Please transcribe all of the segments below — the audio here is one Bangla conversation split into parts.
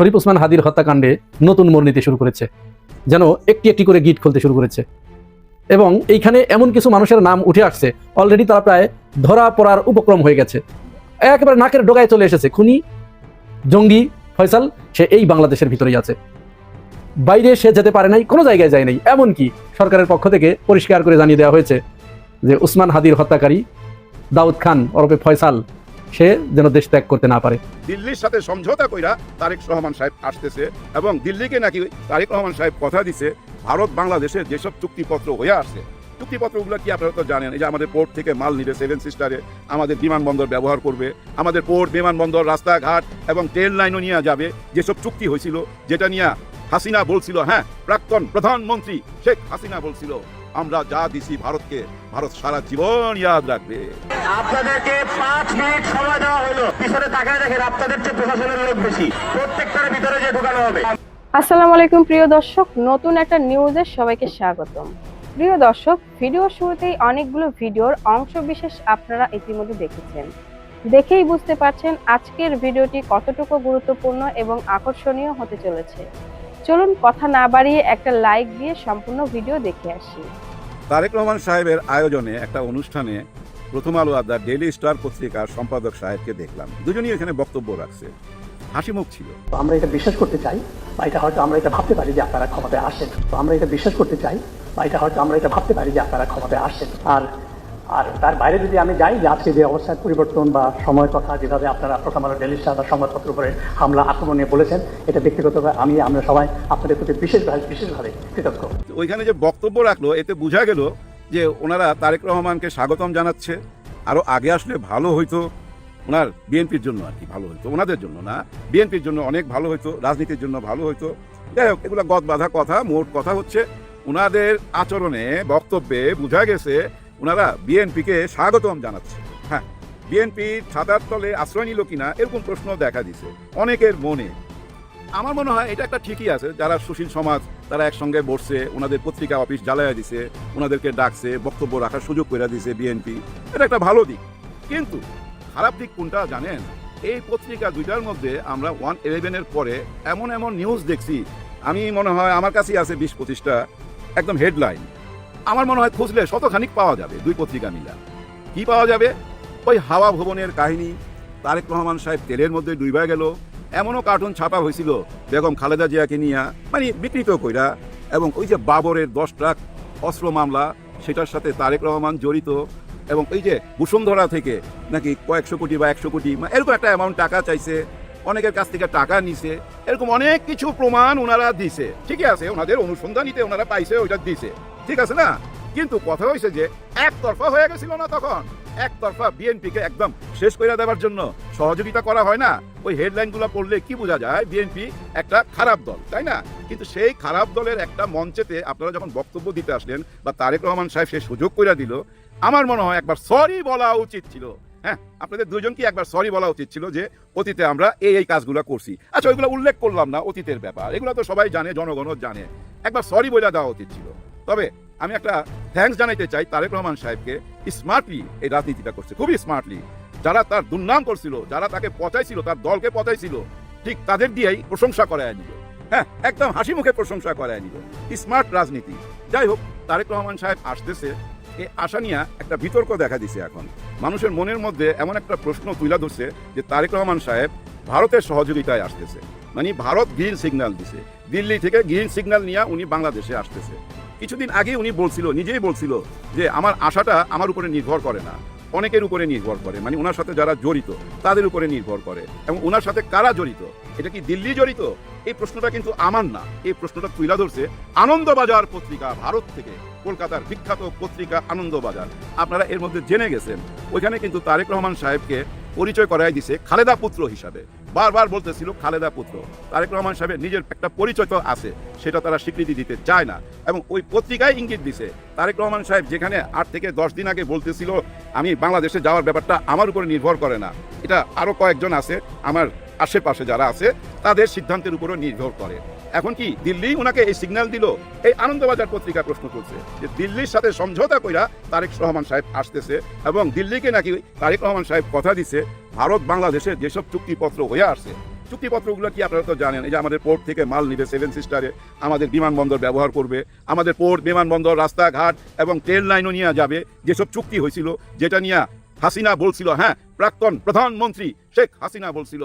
শরীফ ওসমান হাদির হত্যাকাণ্ডে নতুন মোড় নিতে শুরু করেছে, যেন একটি একটি করে গিট খুলতে শুরু করেছে। এবং এইখানে এমন কিছু মানুষের নাম উঠে আসছে, অলরেডি তারা প্রায় ধরা পড়ার উপক্রম হয়ে গেছে, একেবারে নাকের ডগায় চলে এসেছে। খুনি জঙ্গি ফয়সাল সে এই বাংলাদেশের ভিতরেই আছে, বাইরে সে যেতে পারে নাই, কোনো জায়গায় যায় নাই। এমনকি সরকারের পক্ষ থেকে পরিষ্কার করে জানিয়ে দেওয়া হয়েছে যে ওসমান হাদির হত্যাকারী দাউদ খান ওরফে ফয়সাল সে যেন দেশ ত্যাগ করতে না পারে। দিল্লির সাথে সমঝোতা কইরা তারেক রহমান সাহেব আসতেছে এবং দিল্লিকে নাকি তারেক রহমান সাহেব কথা দিছে ভারত বাংলাদেশের যেসব চুক্তিপত্র হয়ে আসছে, চুক্তিপত্রগুলো কি আপনারা তো জানেন। এই যে আমাদের পোর্ট থেকে মাল নিবে 7 সিস্টারে, আমাদের বিমানবন্দর ব্যবহার করবে, আমাদের পোর্ট বিমানবন্দর রাস্তাঘাট এবং ট্রেন লাইনও নিয়ে যাবে। যেসব চুক্তি হয়েছিল, যেটা নিয়ে হাসিনা বলছিল, হ্যাঁ প্রাক্তন প্রধানমন্ত্রী শেখ হাসিনা বলছিল আমরা যা দিছি ভারতকে, ভারত সারা জীবন ইয়াদ রাখবে। আপনাদেরকে 5 মিনিট সময় দেওয়া হলো, পিছনে তাকায় দেখেন আপনাদের চেয়ে প্রশাসনের লোক বেশি, প্রত্যেকটার ভিতরে যে ঢোকানো হবে। আসসালামু আলাইকুম প্রিয় দর্শক, নতুন একটা নিউজে সবাইকে স্বাগতম। প্রিয় দর্শক, ভিডিওর শুরুতেই অনেকগুলো ভিডিওর অংশ বিশেষ আপনারা ইতিমধ্যে দেখেছেন, দেখেই বুঝতে পারছেন আজকের ভিডিওটি কতটুকু গুরুত্বপূর্ণ এবং আকর্ষণীয় হতে চলেছে। চলুন কথা না বাড়িয়ে একটা লাইক দিয়ে সম্পূর্ণ ভিডিও দেখে আসি। তারেক রহমান সাহেবের আয়োজনে একটা অনুষ্ঠানে প্রথম আলো আড্ডা ডেইলি স্টার পত্রিকার সম্পাদক সাহেবকে দেখলাম, দুজনই এখানে বক্তব্য রাখছে, হাসি মুখ ছিল। আমরা এটা বিশ্বাস করতে চাই বা এটা হয়তো আমরা এটা ভাবতে পারি যে আপনারা ক্ষমতায় আসেন, তো আমরা এটা বিশ্বাস করতে চাই বা এটা হয়তো আমরা এটা ভাবতে পারি যে আপনারা ক্ষমতায় আসেন। আর আর তার বাইরে যদি আমি যাই যে আজকে যে অবস্থার পরিবর্তন বা সময় কথা যেভাবে আপনারা প্রথম আলো ডেইলি স্টার বা সংবাদপত্র উপরে হামলা আক্রমণ নিয়ে বলেছেন, এটা ব্যক্তিগতভাবে আমরা সবাই আপনাদের প্রতি বিশেষভাবে কৃতজ্ঞ। ওইখানে যে বক্তব্য রাখলো এতে বোঝা গেল যে ওনারা তারেক রহমানকে স্বাগতম জানাচ্ছে, আরো আগে আসলে ভালো হইতো, ওনার বিএনপির জন্য আর কি ভালো হইতো, ওনাদের জন্য না, বিএনপির জন্য অনেক ভালো হইতো, রাজনীতির জন্য ভালো হইতো। যাই হোক, এগুলো গদ বাঁধা কথা। মোট কথা হচ্ছে ওনাদের আচরণে বক্তব্যে বোঝা গেছে ওনারা বিএনপিকে স্বাগতম জানাচ্ছে। হ্যাঁ, বিএনপি ছাতার তলে আশ্রয় নিল কিনা এরকম প্রশ্ন দেখা দিছে অনেকের মনে। আমার মনে হয় এটা একটা ঠিকই আছে, যারা সুশীল সমাজ তারা একসঙ্গে বসছে, ওনাদের পত্রিকা অফিস জ্বালায়া দিছে, ওনাদেরকে ডাকছে, বক্তব্য রাখার সুযোগ করে দিছে বিএনপি, এটা একটা ভালো দিক। কিন্তু খারাপ দিক কোনটা জানেন? এই পত্রিকা দুইটার মধ্যে আমরা 111-এর পরে এমন এমন নিউজ দেখছি, আমি মনে হয় আমার কাছেই আছে 20-25টা একদম হেডলাইন। আমার মনে হয় খুঁজলে শতখানিক পাওয়া যাবে দুই পত্রিকা মিলা। কি পাওয়া যাবে? ওই হাওয়া ভবনের কাহিনী, তারেক রহমান সাহেব তেলের মধ্যে ডুইবা গেল, এমনও কার্টুন ছাপা হয়েছিল বেগম খালেদা জিয়াকে নিয়ে, মানে বিকৃত কইরা, এবং ওই যে বাবরের 10 ট্রাক অস্ত্র মামলা সেটার সাথে তারেক রহমান জড়িত, এবং ওই যে বসুন্ধরা থেকে নাকি কয়েকশো কোটি বা 100 কোটি এরকম একটা অ্যামাউন্ট টাকা চাইছে, অনেকের কাছ থেকে টাকা নিছে, এরকম অনেক কিছু প্রমাণ ওনারা দিছে। ঠিকই আছে, ওনাদের অনুসন্ধানীতে ওনারা পাইছে, ওইটা দিছে, ঠিক আছে না? কিন্তু কথা হয়েছে যে একতরফা হয়ে গেছিল না, তখন একতরফা বিএনপিকে একদম শেষ করে দেওয়ার জন্য সহযোগিতা করা হয় না। ওই হেডলাইনগুলো পড়লে কি বোঝা যায়? বিএনপি একটা খারাপ দল, তাই না? কিন্তু সেই খারাপ দলের একটা মঞ্চেতে আপনারা যখন বক্তব্য দিতে আসলেন বা তারেক রহমান সাহেব সে সুযোগ করে দিল, আমার মনে হয় একবার সরি বলা উচিত ছিল। হ্যাঁ, আপনাদের দুজনকে একবার সরি বলা উচিত ছিল যে অতীতে আমরা এই কাজগুলো করছি। আচ্ছা, ওইগুলো উল্লেখ করলাম না, অতীতের ব্যাপার, এগুলো তো সবাই জানে, জনগণও জানে, একবার সরি বলে দেওয়া উচিত ছিল। তবে আমি একটা থ্যাঙ্কস জানাইতে চাই তারেক রহমান সাহেবকে, স্মার্টলি এই রাজনীতিটা করছে, খুবই স্মার্টলি। যারা তার দুর্নাম করছিল, যারা তাকে পচাইছিল, তার দলকে পচাইছিল, ঠিক তাদের দিয়েই প্রশংসা করায় নিল। হ্যাঁ, একদম হাসি মুখে প্রশংসা করায় নিল, স্মার্ট রাজনীতি। যাই হোক, তারেক রহমান সাহেব আসতেছে, এই আশা নিয়ে একটা বিতর্ক দেখা দিছে। এখন মানুষের মনের মধ্যে এমন একটা প্রশ্ন তুলে ধরছে যে তারেক রহমান সাহেব ভারতের সহযোগিতায় আসতেছে, মানে ভারত গ্রিন সিগন্যাল দিছে, দিল্লি থেকে গ্রিন সিগন্যাল নিয়ে উনি বাংলাদেশে আসতেছে। কিছুদিন আগে উনি বলছিল, নিজেই বলছিল যে আমার আশাটা আমার উপরে নির্ভর করে না, অনেকের উপরে নির্ভর করে, মানে ওনার সাথে যারা জড়িত তাদের উপরে নির্ভর করে। এবং ওনার সাথে কারা জড়িত? এটা কি দিল্লি জড়িত? এই প্রশ্নটা কিন্তু আমার না, এই প্রশ্নটা তুলে ধরছে আনন্দবাজার পত্রিকা, ভারত থেকে, কলকাতার বিখ্যাত পত্রিকা আনন্দবাজার। আপনারা এর মধ্যে জেনে গেছেন, ওইখানে কিন্তু তারেক রহমান সাহেবকে পরিচয় করাই দিছে খালেদা পুত্র হিসাবে। বারবার বলতেছিল খালেদা পুত্র। তারেক রহমান সাহেবের নিজের একটা পরিচয় তো আছে, সেটা তারা স্বীকৃতি দিতে চায় না। এবং ওই পত্রিকায় ইঙ্গিত দিছে তারেক রহমান সাহেব যেখানে 8 থেকে 10 দিন আগে বলতেছিল আমি বাংলাদেশে যাওয়ার ব্যাপারটা আমার উপরে নির্ভর করে না, এটা আরো কয়েকজন আছে আমার আশেপাশে যারা আছে তাদের সিদ্ধান্তের উপরে নির্ভর করে। এখন কি দিল্লি ওনাকে এই সিগন্যাল দিল? এই আনন্দবাজার পত্রিকা প্রশ্ন করছে যে দিল্লির সাথে সমঝোতা কইরা তারেক রহমান সাহেব আসতেছে, এবং দিল্লিকে নাকি তারেক রহমান সাহেব কথা দিছে ভারত বাংলাদেশের যেসব চুক্তিপত্র হয়ে আসছে, চুক্তিপত্রগুলো কি আপনারা তো জানেন, এই যে আমাদের পোর্ট থেকে মাল নিবে 7 সিস্টারে, আমাদের বিমানবন্দর ব্যবহার করবে, আমাদের পোর্ট, বিমানবন্দর, রাস্তাঘাট এবং ট্রেন লাইনও নিয়ে যাবে, যেসব চুক্তি হয়েছিল, যেটা নিয়ে হাসিনা বলছিল, হ্যাঁ, প্রাক্তন প্রধানমন্ত্রী শেখ হাসিনা বলছিল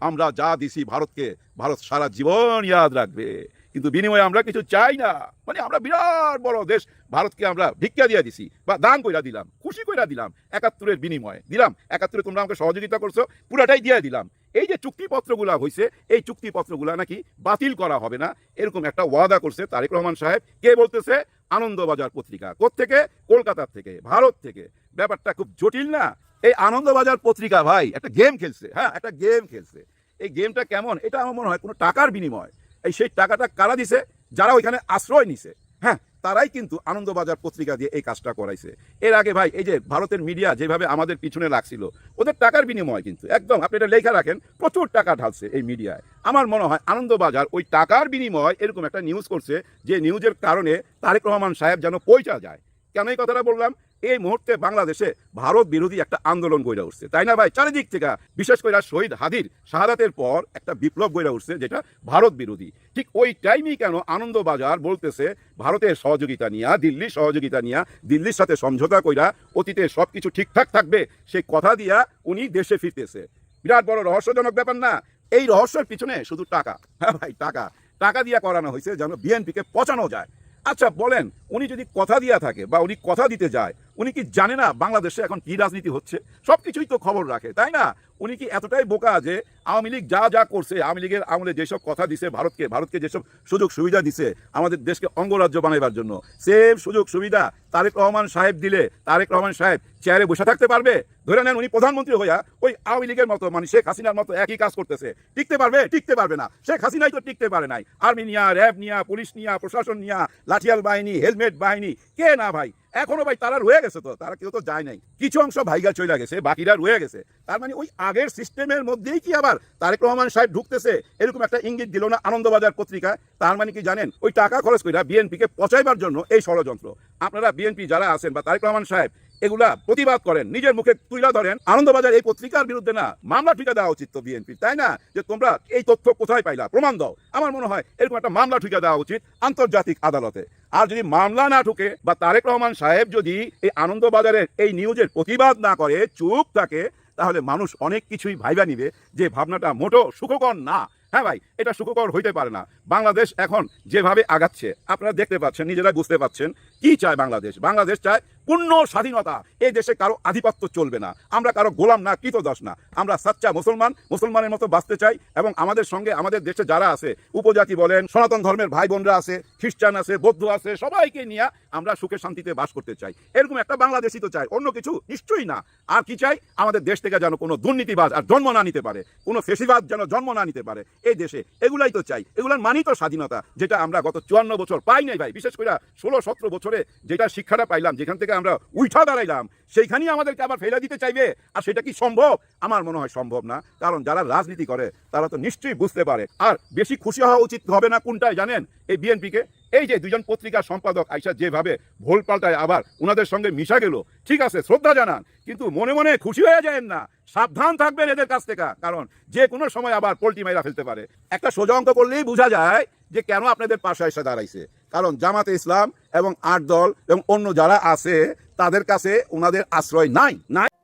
আমরা যা দিছি ভারতকে, ভারত সারা জীবন ইয়াদ রাখবে, কিন্তু বিনিময়ে আমরা কিছু চাই না। মানে আমরা বিরাট বড় দেশ, ভারতকে আমরা ভিক্ষা দিয়ে দিছি বা দান কইরা দিলাম, খুশি কইরা দিলাম, 71-এর বিনিময়ে দিলাম, 71-এ তোমরা আমাকে সহযোগিতা করছো, পুরাটাই দিয়ে দিলাম। এই যে চুক্তিপত্রগুলা হয়েছে, এই চুক্তিপত্রগুলা নাকি বাতিল করা হবে না, এরকম একটা ওয়াদা করছে তারেক রহমান সাহেব। কে বলতেছে? আনন্দবাজার পত্রিকা। কোত্থেকে? কলকাতার থেকে, ভারত থেকে। ব্যাপারটা খুব জটিল না? এই আনন্দবাজার পত্রিকা ভাই একটা গেম খেলছে, হ্যাঁ, একটা গেম খেলছে। এই গেমটা কেমন? এটা আমার মনে হয় কোনো টাকার বিনিময়। এই সেই টাকাটা কারা দিছে? যারা ওইখানে আশ্রয় নিছে, হ্যাঁ, তারাই কিন্তু আনন্দবাজার পত্রিকা দিয়ে এই কাজটা করাইছে। এর আগে ভাই এই যে ভারতের মিডিয়া যেভাবে আমাদের পিছনে লাগছিল, ওদের টাকার বিনিময় কিন্তু একদম, আপনি এটা লেখা রাখেন, প্রচুর টাকা ঢালছে এই মিডিয়ায়। আমার মনে হয় আনন্দবাজার ওই টাকার বিনিময় এরকম একটা নিউজ করছে, যে নিউজের কারণে তারেক রহমান সাহেব যেন পয়সা যায়। কেন এই কথাটা বললাম? এই মুহূর্তে বাংলাদেশে ভারত বিরোধী একটা আন্দোলন গড়ে উঠছে, তাই না ভাই? চারিদিক থেকে, বিশেষ করে শহীদ হাদির শাহাদাতের পর একটা বিপ্লব গড়ে উঠছে যেটা ভারত বিরোধী। ঠিক ওই টাইমই কেন আনন্দবাজার বলতেছে ভারতের সহযোগিতা নিয়ে, দিল্লির সহযোগিতা নিয়ে, দিল্লির সাথে সমঝোতা কইরা অতীতে সব কিছু ঠিকঠাক থাকবে সেই কথা দিয়া উনি দেশে ফিরতেছে। বিরাট বড় রহস্যজনক ব্যাপার না? এই রহস্যের পিছনে শুধু টাকা। হ্যাঁ ভাই, টাকা টাকা দিয়ে করানো হয়েছে যেন বিএনপিকে পচানো যায়। আচ্ছা বলেন, উনি যদি কথা দিয়া থাকে বা উনি কথা দিতে যায়, উনি কি জানে না বাংলাদেশে এখন কি রাজনীতি হচ্ছে? সব কিছুই তো খবর রাখে, তাই না? উনি কি এতটাই বোকা যে আওয়ামী লীগ যা যা করছে, আওয়ামী লীগের আমলে যেসব কথা দিছে ভারতকে যেসব সুযোগ সুবিধা দিছে আমাদের দেশকে অঙ্গরাজ্য বানাইবার জন্য, সেম সুযোগ সুবিধা তারেক রহমান সাহেব দিলে তারেক রহমান সাহেব চেয়ারে বসে থাকতে পারবে? ধরে নেন উনি প্রধানমন্ত্রী হইয়া ওই আওয়ামী লীগের মতো, মানে শেখ হাসিনার মতো একই কাজ করতেছে, টিকতে পারবে? টিকতে পারবে না। শেখ হাসিনাই তো টিকতে পারে নাই। আর্মি নিয়া, র্যাব নিয়া, পুলিশ নিয়া, প্রশাসন নিয়া, লাঠিয়াল বাহিনী, হেলমেট বাহিনী, কে না ভাই? এখনো ভাই তারা রয়ে গেছে, তো তারা কেউ তো যায় নাই, কিছু অংশ ভাইগা চলে গেছে, বাকিরা রয়ে গেছে। তার মানে ওই আগের সিস্টেমের মধ্যেই কি আবার তারেক রহমান সাহেব ঢুকতেছে? এরকম একটা ইঙ্গিত দিল না আনন্দবাজার পত্রিকায়? তার মানে কি জানেন, ওই টাকা খরচ করে বিএনপিকে পচাইবার জন্য এই ষড়যন্ত্র। আপনারা বিএনপি যারা আছেন বা তারেক রহমান সাহেব এগুলা প্রতিবাদ করেন, নিজের মুখে তুলে ধরেন। আনন্দবাজার এই পত্রিকার বিরুদ্ধে না মামলা ঠুকে দেওয়া উচিত তো বিএনপি, তাই না? যে তোমরা এই তথ্য কোথায় পাইলা, প্রমাণ দাও। আমার মনে হয় এরকম একটা মামলা ঠুকে দেওয়া উচিত আন্তর্জাতিক আদালতে। আর যদি মামলা না ঠুকে বা তারেক রহমান সাহেব যদি এই আনন্দবাজারের এই নিউজের প্রতিবাদ না করে, চুপ থাকে, তাহলে মানুষ অনেক কিছুই ভাইবা নিবে যে ভাবনাটা মোটো সুখকর না। হ্যাঁ ভাই, এটা সুখকর হইতে পারে না। বাংলাদেশ এখন যেভাবে আগাচ্ছে আপনারা দেখতে পাচ্ছেন, নিজেরাই বুঝতে পাচ্ছেন। কি চায় বাংলাদেশ? বাংলাদেশ চায় পূর্ণ স্বাধীনতা। এই দেশে কারো আধিপত্য চলবে না, আমরা কারো গোলাম না, কৃতদাস না। আমরা সাচ্চা মুসলমান, মুসলমানের মতো বাঁচতে চাই। এবং আমাদের সঙ্গে আমাদের দেশে যারা আছে, উপজাতি বলেন, সনাতন ধর্মের ভাই বোনরা আছে, খ্রিস্টান আছে, বৌদ্ধ আছে, সবাইকে নিয়ে আমরা সুখে শান্তিতে বাস করতে চাই। এরকম একটা বাংলাদেশই তো চাই, অন্য কিছু নিশ্চয়ই না। আর কি চাই? আমাদের দেশ থেকে যেন কোনো দুর্নীতিবাজ আর জন্ম না নিতে পারে, কোনো ফেসিবাদ যেন জন্ম না নিতে পারে এই দেশে। এগুলাই তো চাই। এগুলার মানি তো স্বাধীনতা, যেটা আমরা গত 54 বছর পাই নাই ভাই। বিশেষ করে 16-17 বছরে যেটা শিক্ষাটা পাইলাম, যেখান থেকে আমরা উঠা দাঁড়াইলাম, সেইখানেই আমাদেরকে আবার ফেলে দিতে চাইবে। আর সেটা কি সম্ভব? আমার মনে হয় সম্ভব না। কারণ যারা রাজনীতি করে তারা তো নিশ্চয়ই বুঝতে পারে। আর বেশি খুশি হওয়া উচিত হবে না কোনটায় জানেন? এই বিএনপিকে এই যে দুজন পত্রিকার সম্পাদক আইসা যেভাবে ভোল পাল্টায় আবার ওনাদের সঙ্গে মিশা গেল, ঠিক আছে, শ্রদ্ধা জানান, কিন্তু মনে মনে খুশি হয়ে যায়েন না। সাবধান থাকবেন এদের কাছ থেকে, কারণ যে কোনো সময় আবার পোল্টি মাইরা ফেলতে পারে। একটা সোজা অঙ্ক করলেই বোঝা যায় যে কেন আপনাদের পাশে এসে দাঁড়াইছে। কারণ জামাতে ইসলাম এবং 8 দল এবং অন্য যারা আছে তাদের কাছে ওনাদের আশ্রয় নাই।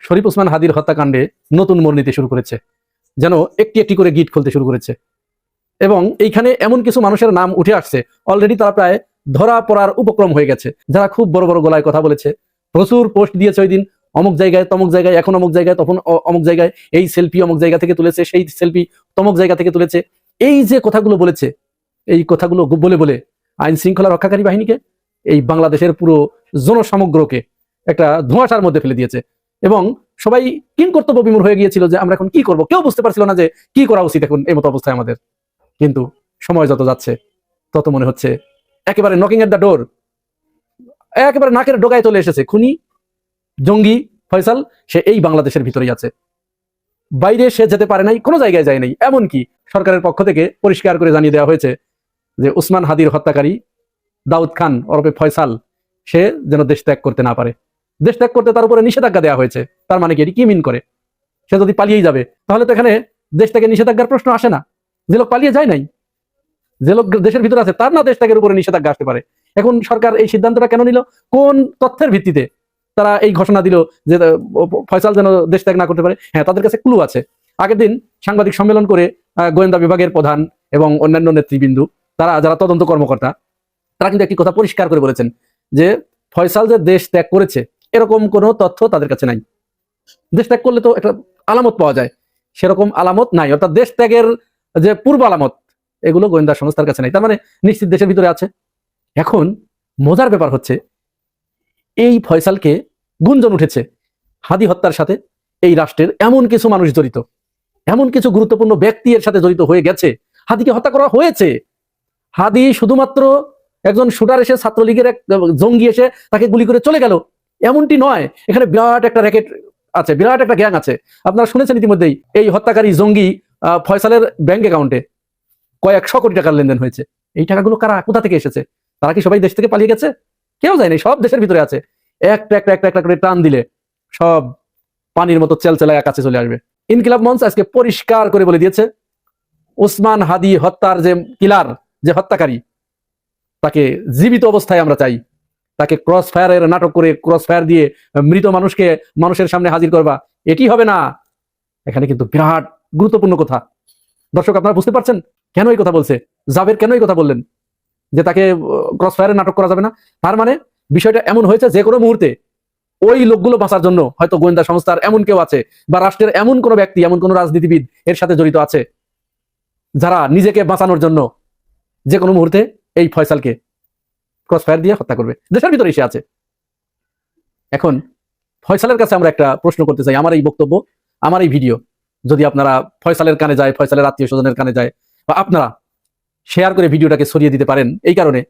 শরীফ ওসমান হাদির হত্যাকাণ্ডে নতুন মোড় নিতে শুরু করেছে, যেন একটি একটি করে গিট খুলতে শুরু করেছে। এবং এইখানে এমন কিছু মানুষের নাম উঠে আসছে, অলরেডি তারা প্রায় ধরা পড়ার উপক্রম হয়ে গেছে, যারা খুব বড় বড় গলায় কথা বলেছে, প্রচুর পোস্ট দিয়েছে। ওই দিন অমুক জায়গায়, তমুক জায়গায়, এখন অমুক জায়গায়, তখন অমুক জায়গায়, এই সেলফি অমুক জায়গা থেকে তুলেছে, সেই সেলফি তমুক জায়গা থেকে তুলেছে। এই যে কথাগুলো বলেছে, এই কথাগুলো বলে বলে আইন শৃঙ্খলা রক্ষাকারী বাহিনীকে, এই বাংলাদেশের পুরো জনসমগ্রকে একটা ধোঁয়াশার মধ্যে ফেলে দিয়েছে। এবং সবাই কিং কর্তব্য বিমূঢ় হয়ে গিয়েছিল যে আমরা এখন কি করব। কেউ বুঝতে পারছিল না যে কি করা উচিত এখন এই মতো অবস্থায় আমাদের। কিন্তু সময় যত যাচ্ছে তত মনে হচ্ছে একেবারে নকিং এট দ্য ডোর, একেবারে নাকের ডোকায় চলে এসেছে। খুনি জঙ্গি ফয়সাল সে এই বাংলাদেশের ভিতরেই আছে, বাইরে সে যেতে পারে নাই, কোনো জায়গায় যায় নাই। এমনকি সরকারের পক্ষ থেকে পরিষ্কার করে জানিয়ে দেওয়া হয়েছে যে ওসমান হাদির হত্যাকারী দাউদ খান ওরফে ফয়সাল সে যেন দেশ ত্যাগ করতে না পারে। দেশ ত্যাগ করতে তার উপরে নিষেধাজ্ঞা দেওয়া হয়েছে। তার মানে কি, এটি কি মিন করে? সে যদি পালিয়েই যাবে তাহলে তো এখানে দেশ থেকে নিষেধাজ্ঞার প্রশ্ন আসে না। যে লোক পালিয়ে যায় নাই, যে লোক দেশের ভিতরে আছে, তার না দেশ ত্যাগের উপরে নিষেধাজ্ঞা আসতে পারে। এখন সরকার এই সিদ্ধান্তটা কেন নিল? কোন তথ্যের ভিত্তিতে তারা এই ঘোষণা দিল যে ফয়সাল যেন দেশ ত্যাগ না করতে পারে? হ্যাঁ, তাদের কাছে ক্লু আছে। আগের দিন সাংবাদিক সম্মেলন করে গোয়েন্দা বিভাগের প্রধান এবং অন্যান্য নেতৃবৃন্দু, যারা তদন্ত কর্মকর্তা, তারা কিন্তু একটি কথা পরিষ্কার করে বলেছেন যে ফয়সাল যে দেশ ত্যাগ করেছে এরকম কোনো তথ্য তাদের কাছে নাই। দেশ ত্যাগ করলে তো একটা আলামত পাওয়া যায়, সেরকম আলামত নাই। অর্থাৎ দেশ ত্যাগের যে পূর্ব আলামত, এগুলো গোয়েন্দা সংস্থার কাছে নাই। তার মানে নিশ্চিত দেশের ভিতরে আছে। এখন মজার ব্যাপার হচ্ছে, এই ফয়সালকে গুঞ্জন উঠেছে হাদি হত্যার সাথে এই রাষ্ট্রের এমন কিছু মানুষ জড়িত, এমন কিছু গুরুত্বপূর্ণ ব্যক্তি এর সাথে জড়িত হয়ে গেছে। হাদিকে হত্যা করা হয়েছে। হাদি শুধুমাত্র একজন শুটার এসে, ছাত্রলীগের এক জঙ্গি এসে তাকে গুলি করে চলে গেল, এমনটি নয়। এখানে বিরাট একটা র্যাকেট আছে, বিরাট একটা গ্যাং আছে। আপনারা শুনেছেন ইতিমধ্যেই এই হত্যাকারী জঙ্গি ফয়সালের ব্যাংক অ্যাকাউন্টে কয়েকশো কোটি টাকার লেনদেন হয়েছে। এই টাকাগুলো কারা, কোথা থেকে এসেছে? তারা কি সবাই দেশ থেকে পালিয়ে গেছে? কেউ যায়নি, সব দেশের ভিতরে আছে। একটা একটা একটা একটা করে টান দিলে সব পানির মতো চেলচেলায় কাছে চলে আসবে। ইনকিলাব মঞ্চ আজকে পরিষ্কার করে বলে দিয়েছে, ওসমান হাদি হত্যার যে কিলার, যে হত্যাকারী, তাকে জীবিত অবস্থায় আমরা চাই। তাকে ক্রস ফায়ারের নাটক করে, ক্রস ফায়ার দিয়ে মৃত মানুষকে মানুষের সামনে হাজির করবা, এটি হবে না। এখানে কিন্তু বিরাট গুরুত্বপূর্ণ কথা। দর্শক, আপনারা বুঝতে পারছেন কেন এই কথা বলছে জাবের? কেন এই কথা বললেন যে তাকে ক্রস ফায়ারে নাটক করা যাবে না? তার মানে বিষয়টা এমন হয়েছে, যে কোনো মুহূর্তে ওই লোকগুলো বাঁচার জন্য হয়তো গোয়েন্দা সংস্থার এমন কেউ আছে, বা রাষ্ট্রের এমন কোনো ব্যক্তি, এমন কোনো রাজনীতিবিদ এর সাথে জড়িত আছে, যারা নিজেকে বাঁচানোর জন্য যে কোনো মুহূর্তে এই ফয়সালকে ক্রস ফায়ার দিয়ে হত্যা করবে। দেশের ভিতরে এসে আছে। এখন ফয়সালের কাছে আমরা একটা প্রশ্ন করতে চাই। আমার এই বক্তব্য, আমার এই ভিডিও যদি আপনারা ফয়সালের কানে যায়, ফয়সালের আত্মীয় স্বজনের কানে যায়, বা আপনারা শেয়ার করে ভিডিওটাকে ছড়িয়ে দিতে পারেন, এই কারণে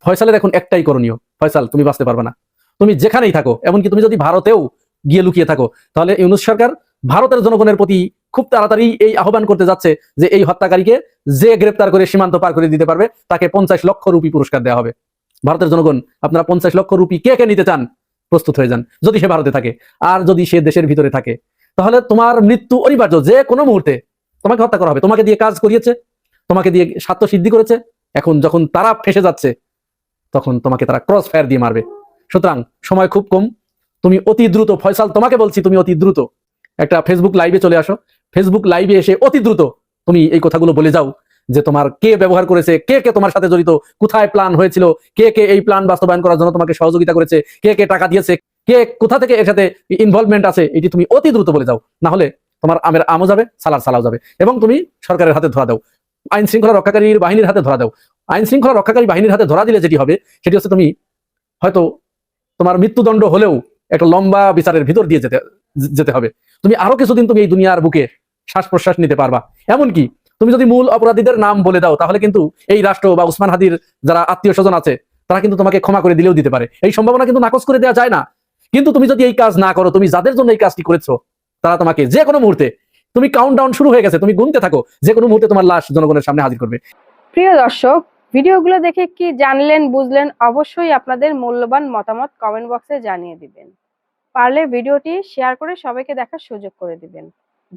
ফয়সালের এখন একটাই করণীয়, ফয়সাল তুমি বাঁচতে পারবে না। তুমি যেখানেই থাকো, এমনকি তুমি যদি ভারতেও গিয়ে লুকিয়ে থাকো, তাহলে ইউনূস সরকার ভারতের জনগণের প্রতি খুব তাড়াতাড়ি এই আহ্বান করতে যাচ্ছে যে এই হত্যাকারীকে যে গ্রেপ্তার করে সীমান্ত পার করে দিতে পারবে তাকে 50 লক্ষ রুপি পুরস্কার দেওয়া হবে। ভারতের জনগণ, আপনারা 50 লক্ষ রুপি কে কে নিতে চান? প্রস্তুত হয়ে যান, যদি সে ভারতে থাকে। আর যদি সে দেশের ভিতরে থাকে, তাহলে তোমার মৃত্যু অনিবার্য। যে কোনো মুহূর্তে তোমাকে হত্যা করা হবে। তোমাকে দিয়ে কাজ করিয়েছে, তোমাকে দিয়ে স্বার্থ সিদ্ধি করেছে। এখন যখন তারা ফেসে যাচ্ছে, তখন তোমাকে তারা ক্রস ফায়ার দিয়ে মারবে। সুতরাং সময় খুব কম, তুমি অতি দ্রুত, ফয়সাল তোমাকে বলছি, তুমি অতি দ্রুত একটা ফেসবুক লাইভে চলে আসো। ফেসবুক লাইভে এসে অতি দ্রুত তুমি এই কথাগুলো বলে যাও যে তোমার কে ব্যবহার করেছে, কে কে তোমার সাথে জড়িত, কোথায় প্ল্যান হয়েছিল, কে কে এই প্ল্যান বাস্তবায়ন করার জন্য তোমাকে সহযোগিতা করেছে, কে কে টাকা দিয়েছে, কে কোথা থেকে এর সাথে ইনভলভমেন্ট আছে, এটি তুমি অতি দ্রুত বলে যাও। না হলে তোমার আমের আমও যাবে, সালার সালাও যাবে, এবং তুমি সরকারের হাতে ধরা দাও, আইন শৃঙ্খলা রক্ষাকারী বাহিনীর হাতে ধরা দাও। আইন শৃঙ্খলা রক্ষাকারী বাহিনীর হাতে ধরা দিলে যেটি হবে, সেটি হচ্ছে তুমি হয়তো তোমার মৃত্যুদণ্ড হলেও একটা লম্বা বিচারের ভিতর দিয়ে যেতে হবে। তুমি আরো কিছুদিন তুমি এই দুনিয়ার বুকে শ্বাস প্রশ্বাস নিতে পারবা। এমনকি তুমি যদি মূল অপরাধীদের নাম বলে দাও, তাহলে কিন্তু এই রাষ্ট্র বা ওসমান হাদির যারা আত্মীয় স্বজন আছে, তারা কিন্তু তোমাকে ক্ষমা করে দিলেও দিতে পারে। এই সম্ভাবনা কিন্তু নাকচ করে দেওয়া যায় না। কিন্তু তুমি যদি এই কাজ না করো, তুমি যাদের জন্য এই কাজটি করেছো, তারা তোমাকে যে কোনো মুহূর্তে, তুমি কাউন্টডাউন শুরু হয়ে গেছে, তুমি গুনতে থাকো, যে কোনো মুহূর্তে তোমার লাশ জনগণের সামনে হাজির করবে। প্রিয় দর্শক, ভিডিওগুলো দেখে কি জানলেন, বুঝলেন? অবশ্যই আপনাদের মূল্যবান মতামত কমেন্ট বক্সে জানিয়ে দিবেন। পারলে ভিডিওটি শেয়ার করে সবাইকে দেখার সুযোগ করে দিবেন।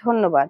ধন্যবাদ।